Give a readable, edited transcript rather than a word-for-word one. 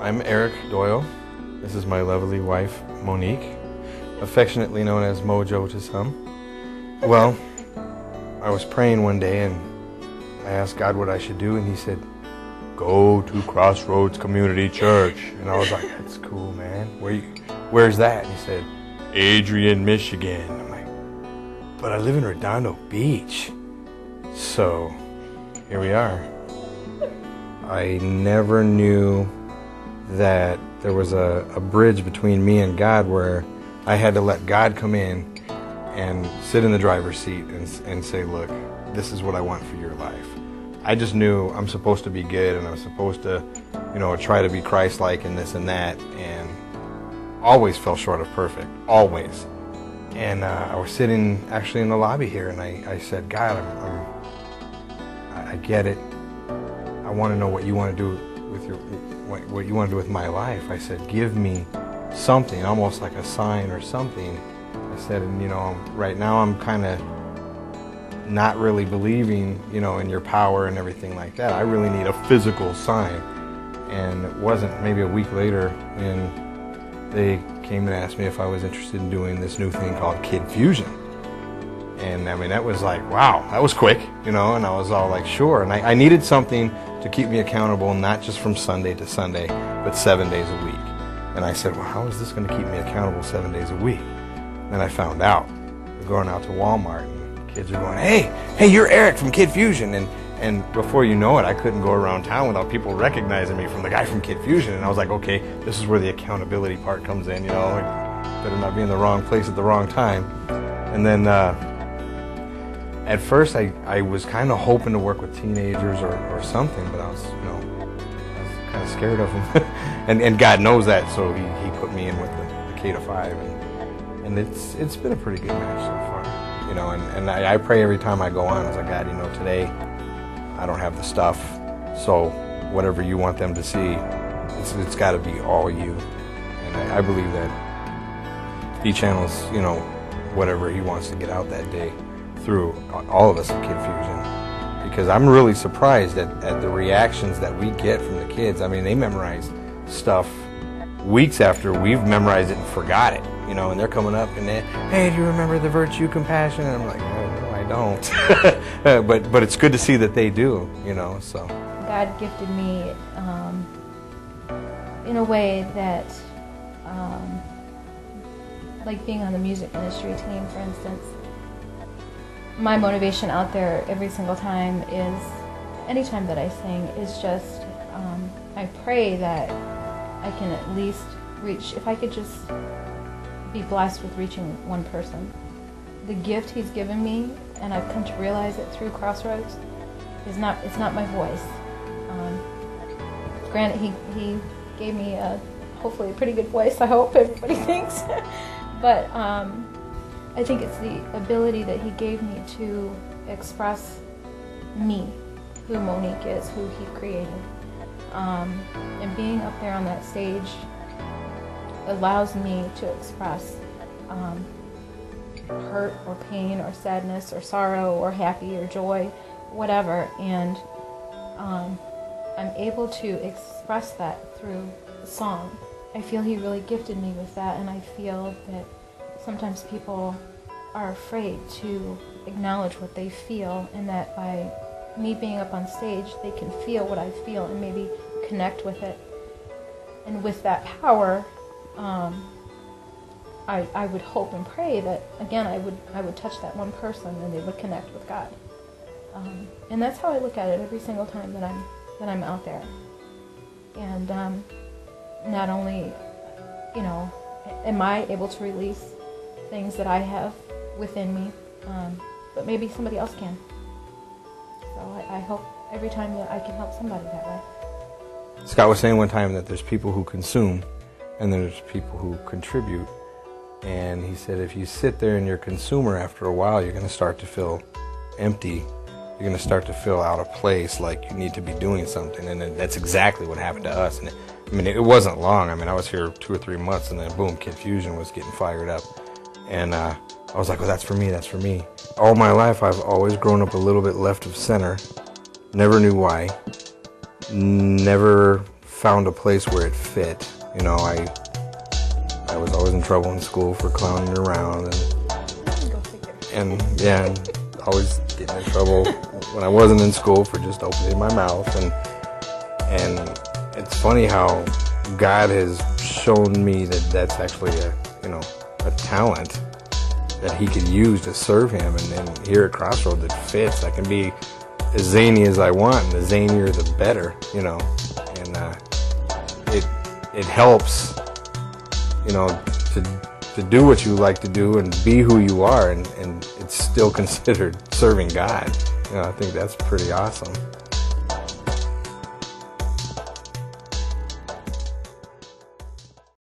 I'm Eric Doyle. This is my lovely wife, Monique, affectionately known as Mojo to some. Well, I was praying one day and I asked God what I should do, and he said, go to Crossroads Community Church. And I was like, that's cool, man. Where's that? And he said, Adrian, Michigan. I'm like, but I live in Redondo Beach. So here we are. I never knew that there was a bridge between me and God where I had to let God come in and sit in the driver's seat and say, look, this is what I want for your life. I just knew I'm supposed to be good and I'm supposed to, try to be Christ-like and this and that, and always fell short of perfect, always. And I was sitting actually in the lobby here, and I said, God, I get it. I want to know what you want to do with what you want to do with my life. I said, give me something, almost like a sign or something. I said, and right now I'm kind of not really believing, in your power and everything like that. I really need a physical sign. And it wasn't maybe a week later when they came and asked me if I was interested in doing this new thing called Kid Fusion. And I mean, that was like, wow, that was quick, and I was all like, sure. And I needed something to keep me accountable, not just from Sunday to Sunday, but 7 days a week. And I said, well, how is this going to keep me accountable 7 days a week? And I found out. We're going out to Walmart, and kids are going, hey, you're Eric from Kid Fusion. And before you know it, I couldn't go around town without people recognizing me from the guy from Kid Fusion. And I was like, okay, this is where the accountability part comes in, like, better not be in the wrong place at the wrong time. And then at first I was kind of hoping to work with teenagers or something, but I was kind of scared of them. and God knows that, so he put me in with the K to 5, and it's been a pretty good match so far. And I pray every time I go on. I was like, God, today I don't have the stuff, so whatever you want them to see, it's got to be all you. And I believe that he channels, whatever he wants to get out that day through all of us at Kid Fusion. Because I'm really surprised at the reactions that we get from the kids. I mean, they memorize stuff weeks after we've memorized it and forgot it, and they're coming up and hey, do you remember the virtue, compassion? And I'm like, no, I don't. but it's good to see that they do, so. God gifted me in a way that, like being on the music ministry team, for instance, my motivation out there every single time is, anytime that I sing, is just, I pray that I can at least reach, if I could just be blessed with reaching one person. The gift he's given me, and I've come to realize it through Crossroads, it's not my voice. Granted, he gave me hopefully a pretty good voice, I hope everybody thinks. But I think it's the ability that he gave me to express me, who Monique is, who he created. And being up there on that stage allows me to express hurt or pain or sadness or sorrow or happy or joy, whatever. And I'm able to express that through the song. I feel he really gifted me with that, and I feel that sometimes people are afraid to acknowledge what they feel, and that by me being up on stage, they can feel what I feel and maybe connect with it. And with that power, I would hope and pray that, again, I would touch that one person and they would connect with God. And that's how I look at it every single time that I'm out there. And not only, am I able to release things that I have within me, but maybe somebody else can. So I hope every time that I can help somebody that way. Scott was saying one time that there's people who consume and there's people who contribute. And he said if you sit there and you're a consumer, after a while you're going to start to feel empty. You're going to start to feel out of place, like you need to be doing something. And that's exactly what happened to us. And it wasn't long. I was here 2 or 3 months, and then boom, Kid Fusion was getting fired up. And I was like, well, that's for me, that's for me. All my life I've always grown up a little bit left of center. Never knew why. Never found a place where it fit. You know, I was always in trouble in school for clowning around, and always getting in trouble when I wasn't in school for just opening my mouth. And it's funny how God has shown me that that's actually a talent that He could use to serve Him. And here at Crossroads, it fits. I can be as zany as I want, and the zanier the better, you know. And it helps, you know, to do what you like to do and be who you are, and it's still considered serving God. You know, I think that's pretty awesome.